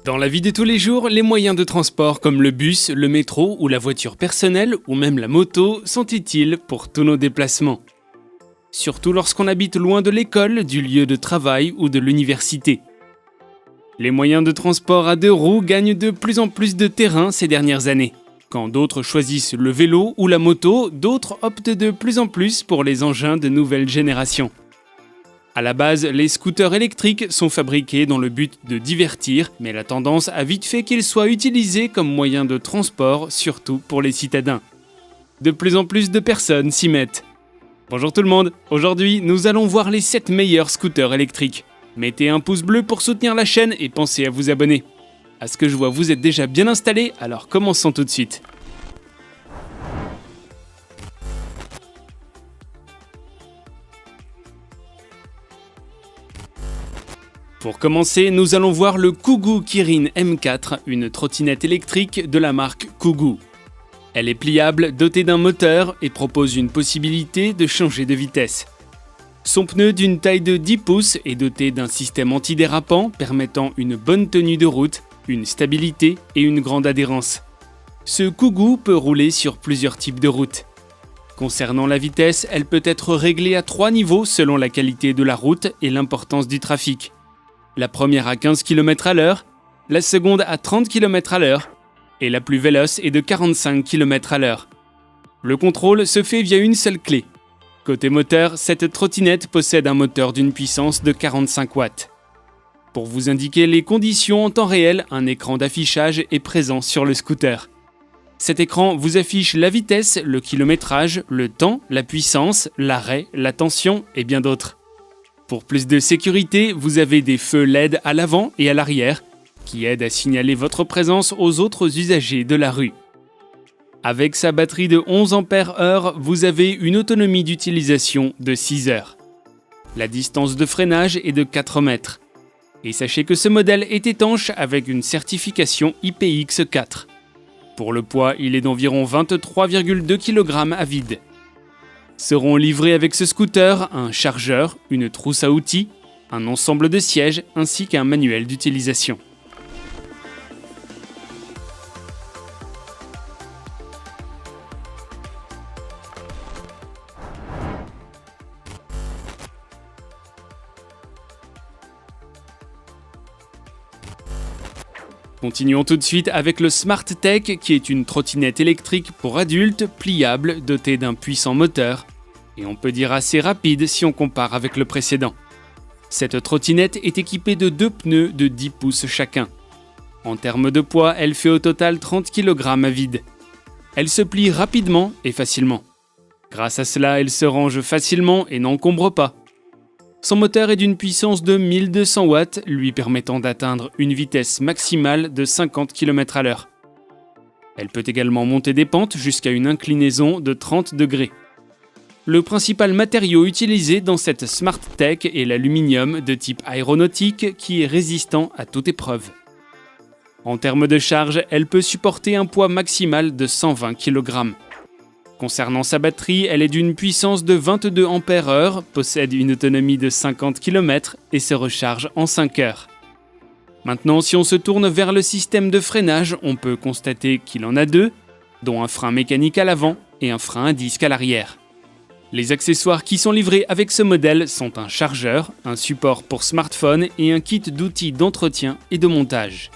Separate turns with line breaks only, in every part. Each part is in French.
Dans la vie de tous les jours, les moyens de transport comme le bus, le métro ou la voiture personnelle ou même la moto sont utiles pour tous nos déplacements. Surtout lorsqu'on habite loin de l'école, du lieu de travail ou de l'université. Les moyens de transport à deux roues gagnent de plus en plus de terrain ces dernières années. Quand d'autres choisissent le vélo ou la moto, d'autres optent de plus en plus pour les engins de nouvelle génération. À la base, les scooters électriques sont fabriqués dans le but de divertir, mais la tendance a vite fait qu'ils soient utilisés comme moyen de transport, surtout pour les citadins. De plus en plus de personnes s'y mettent. Bonjour tout le monde, aujourd'hui nous allons voir les 7 meilleurs scooters électriques. Mettez un pouce bleu pour soutenir la chaîne et pensez à vous abonner. À ce que je vois, vous êtes déjà bien installés, alors commençons tout de suite. Pour commencer, nous allons voir le Kugu Kirin M4, une trottinette électrique de la marque Kugu. Elle est pliable, dotée d'un moteur et propose une possibilité de changer de vitesse. Son pneu d'une taille de 10 pouces est doté d'un système antidérapant permettant une bonne tenue de route, une stabilité et une grande adhérence. Ce Kugu peut rouler sur plusieurs types de routes. Concernant la vitesse, elle peut être réglée à 3 niveaux selon la qualité de la route et l'importance du trafic. La première à 15 km/h, la seconde à 30 km/h et la plus véloce est de 45 km/h. Le contrôle se fait via une seule clé. Côté moteur, cette trottinette possède un moteur d'une puissance de 45 watts. Pour vous indiquer les conditions en temps réel, un écran d'affichage est présent sur le scooter. Cet écran vous affiche la vitesse, le kilométrage, le temps, la puissance, l'arrêt, la tension et bien d'autres. Pour plus de sécurité, vous avez des feux LED à l'avant et à l'arrière qui aident à signaler votre présence aux autres usagers de la rue. Avec sa batterie de 11 ampères-heure, vous avez une autonomie d'utilisation de 6 heures. La distance de freinage est de 4 mètres. Et sachez que ce modèle est étanche avec une certification IPX4. Pour le poids, il est d'environ 23,2 kg à vide. Seront livrés avec ce scooter un chargeur, une trousse à outils, un ensemble de sièges ainsi qu'un manuel d'utilisation. Continuons tout de suite avec le Smart Tech qui est une trottinette électrique pour adultes pliable dotée d'un puissant moteur et on peut dire assez rapide si on compare avec le précédent. Cette trottinette est équipée de 2 pneus de 10 pouces chacun. En termes de poids, elle fait au total 30 kg à vide. Elle se plie rapidement et facilement. Grâce à cela, elle se range facilement et n'encombre pas. Son moteur est d'une puissance de 1200 watts, lui permettant d'atteindre une vitesse maximale de 50 km/h. Elle peut également monter des pentes jusqu'à une inclinaison de 30 degrés. Le principal matériau utilisé dans cette Smart Tech est l'aluminium de type aéronautique qui est résistant à toute épreuve. En termes de charge, elle peut supporter un poids maximal de 120 kg. Concernant sa batterie, elle est d'une puissance de 22 ampères-heure, possède une autonomie de 50 km et se recharge en 5 heures. Maintenant, si on se tourne vers le système de freinage, on peut constater qu'il en a 2, dont un frein mécanique à l'avant et un frein à disque à l'arrière. Les accessoires qui sont livrés avec ce modèle sont un chargeur, un support pour smartphone et un kit d'outils d'entretien et de montage.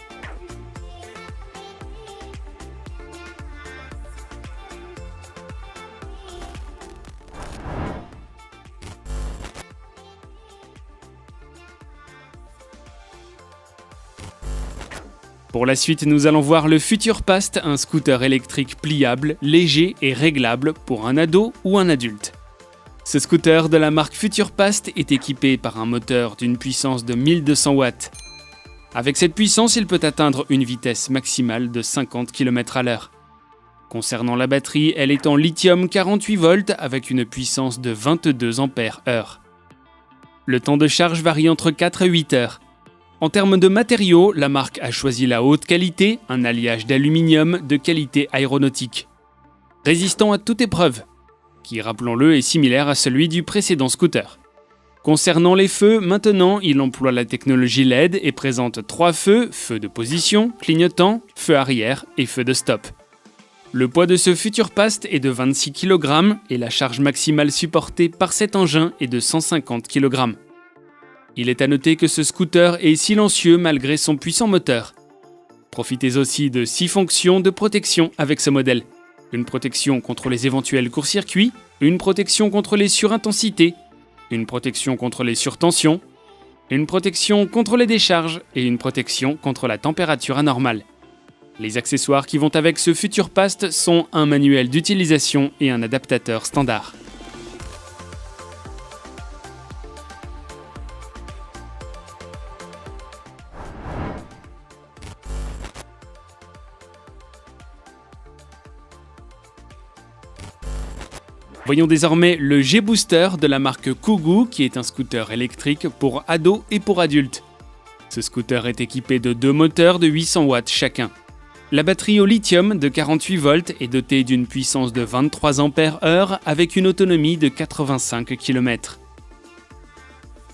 Pour la suite, nous allons voir le FuturePast, un scooter électrique pliable, léger et réglable pour un ado ou un adulte. Ce scooter de la marque FuturePast est équipé par un moteur d'une puissance de 1200 watts. Avec cette puissance, il peut atteindre une vitesse maximale de 50 km/h. Concernant la batterie, elle est en lithium 48 volts avec une puissance de 22 ampères-heure. Le temps de charge varie entre 4 et 8 heures. En termes de matériaux, la marque a choisi la haute qualité, un alliage d'aluminium de qualité aéronautique. Résistant à toute épreuve, qui, rappelons-le, est similaire à celui du précédent scooter. Concernant les feux, maintenant, il emploie la technologie LED et présente 3 feux, feu de position, clignotant, feu arrière et feu de stop. Le poids de ce Futurepast est de 26 kg et la charge maximale supportée par cet engin est de 150 kg. Il est à noter que ce scooter est silencieux malgré son puissant moteur. Profitez aussi de 6 fonctions de protection avec ce modèle. Une protection contre les éventuels court-circuits, une protection contre les surintensités, une protection contre les surtensions, une protection contre les décharges et une protection contre la température anormale. Les accessoires qui vont avec ce Futurepast sont un manuel d'utilisation et un adaptateur standard. Voyons désormais le G-Booster de la marque Kugu qui est un scooter électrique pour ados et pour adultes. Ce scooter est équipé de 2 moteurs de 800 watts chacun. La batterie au lithium de 48 volts est dotée d'une puissance de 23 ampères-heure avec une autonomie de 85 km.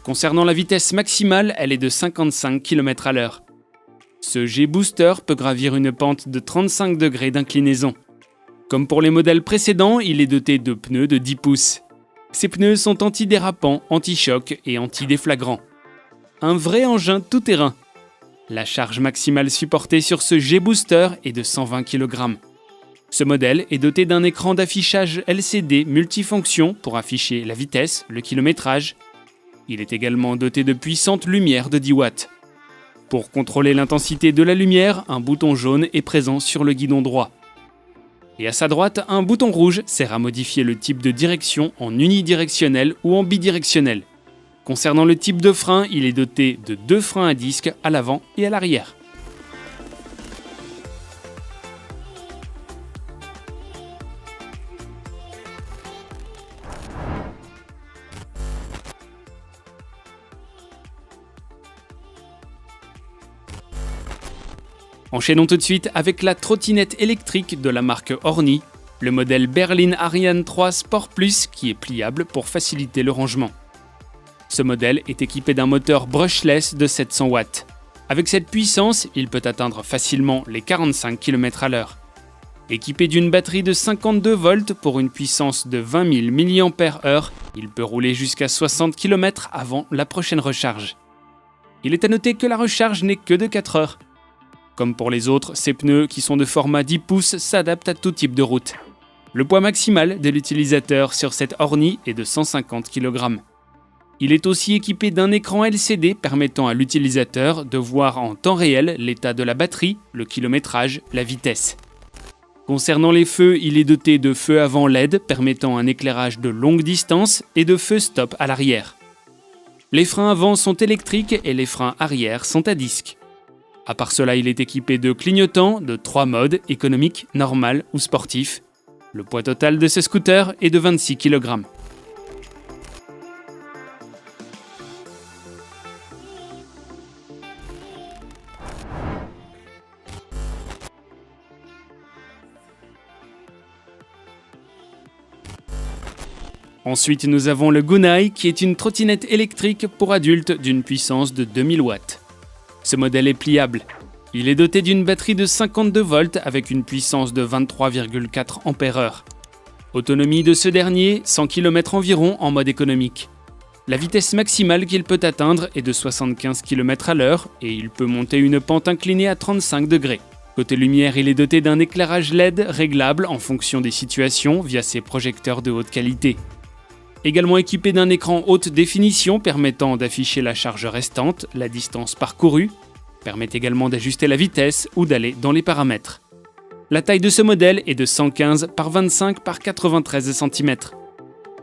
Concernant la vitesse maximale, elle est de 55 km/h. Ce G-Booster peut gravir une pente de 35 degrés d'inclinaison. Comme pour les modèles précédents, il est doté de pneus de 10 pouces. Ces pneus sont antidérapants, anti-choc et anti-déflagrants. Un vrai engin tout-terrain. La charge maximale supportée sur ce G-Booster est de 120 kg. Ce modèle est doté d'un écran d'affichage LCD multifonction pour afficher la vitesse, le kilométrage. Il est également doté de puissantes lumières de 10 watts. Pour contrôler l'intensité de la lumière, un bouton jaune est présent sur le guidon droit. Et à sa droite, un bouton rouge sert à modifier le type de direction en unidirectionnel ou en bidirectionnel. Concernant le type de frein, il est doté de 2 freins à disque à l'avant et à l'arrière. Enchaînons tout de suite avec la trottinette électrique de la marque Orni, le modèle Berlin Ariane 3 Sport Plus qui est pliable pour faciliter le rangement. Ce modèle est équipé d'un moteur brushless de 700 watts. Avec cette puissance, il peut atteindre facilement les 45 km/h. Équipé d'une batterie de 52 volts pour une puissance de 20 000 mAh, il peut rouler jusqu'à 60 km avant la prochaine recharge. Il est à noter que la recharge n'est que de 4 heures. Comme pour les autres, ces pneus qui sont de format 10 pouces s'adaptent à tout type de route. Le poids maximal de l'utilisateur sur cette Orni est de 150 kg. Il est aussi équipé d'un écran LCD permettant à l'utilisateur de voir en temps réel l'état de la batterie, le kilométrage, la vitesse. Concernant les feux, il est doté de feux avant LED permettant un éclairage de longue distance et de feux stop à l'arrière. Les freins avant sont électriques et les freins arrière sont à disque. À part cela, il est équipé de clignotants de 3 modes, économique, normal ou sportif. Le poids total de ce scooter est de 26 kg. Ensuite, nous avons le Gunai qui est une trottinette électrique pour adultes d'une puissance de 2000 watts. Ce modèle est pliable. Il est doté d'une batterie de 52 volts avec une puissance de 23,4 ampères-heure. Autonomie de ce dernier, 100 km environ en mode économique. La vitesse maximale qu'il peut atteindre est de 75 km/h et il peut monter une pente inclinée à 35 degrés. Côté lumière, il est doté d'un éclairage LED réglable en fonction des situations via ses projecteurs de haute qualité. Également équipé d'un écran haute définition permettant d'afficher la charge restante, la distance parcourue, permet également d'ajuster la vitesse ou d'aller dans les paramètres. La taille de ce modèle est de 115 par 25 par 93 cm.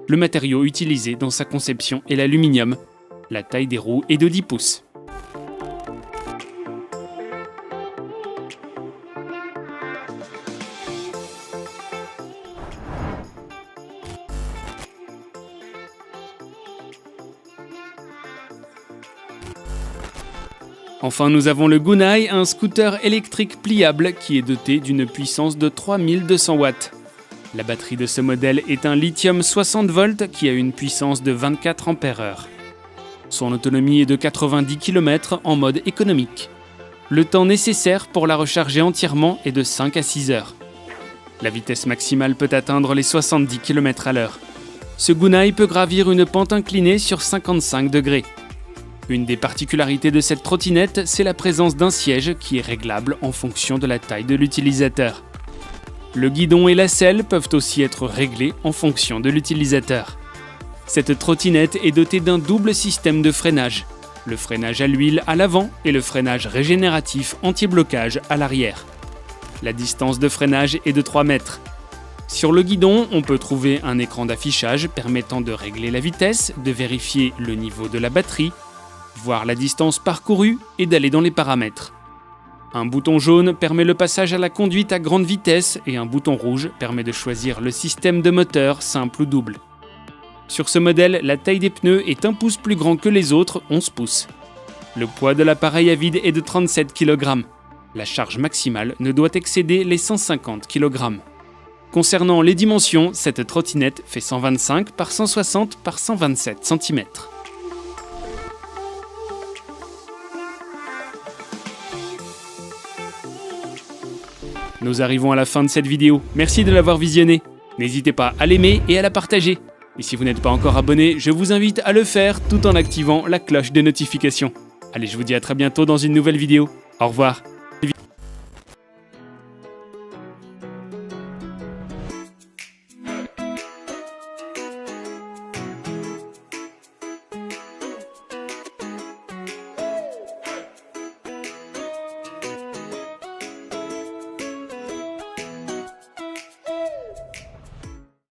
Le matériau utilisé dans sa conception est l'aluminium. La taille des roues est de 10 pouces. Enfin, nous avons le Gunai, un scooter électrique pliable qui est doté d'une puissance de 3200 watts. La batterie de ce modèle est un lithium 60 volts qui a une puissance de 24 ampères-heure. Son autonomie est de 90 km en mode économique. Le temps nécessaire pour la recharger entièrement est de 5 à 6 heures. La vitesse maximale peut atteindre les 70 km/h. Ce Gunai peut gravir une pente inclinée sur 55 degrés. Une des particularités de cette trottinette, c'est la présence d'un siège qui est réglable en fonction de la taille de l'utilisateur. Le guidon et la selle peuvent aussi être réglés en fonction de l'utilisateur. Cette trottinette est dotée d'un double système de freinage. Le freinage à l'huile à l'avant et le freinage régénératif anti-blocage à l'arrière. La distance de freinage est de 3 mètres. Sur le guidon, on peut trouver un écran d'affichage permettant de régler la vitesse, de vérifier le niveau de la batterie, voir la distance parcourue et d'aller dans les paramètres. Un bouton jaune permet le passage à la conduite à grande vitesse et un bouton rouge permet de choisir le système de moteur simple ou double. Sur ce modèle, la taille des pneus est 1 pouce plus grand que les autres, 11 pouces. Le poids de l'appareil à vide est de 37 kg. La charge maximale ne doit excéder les 150 kg. Concernant les dimensions, cette trottinette fait 125 par 160 par 127 cm. Nous arrivons à la fin de cette vidéo. Merci de l'avoir visionnée. N'hésitez pas à l'aimer et à la partager. Et si vous n'êtes pas encore abonné, je vous invite à le faire tout en activant la cloche de notification. Allez, je vous dis à très bientôt dans une nouvelle vidéo. Au revoir.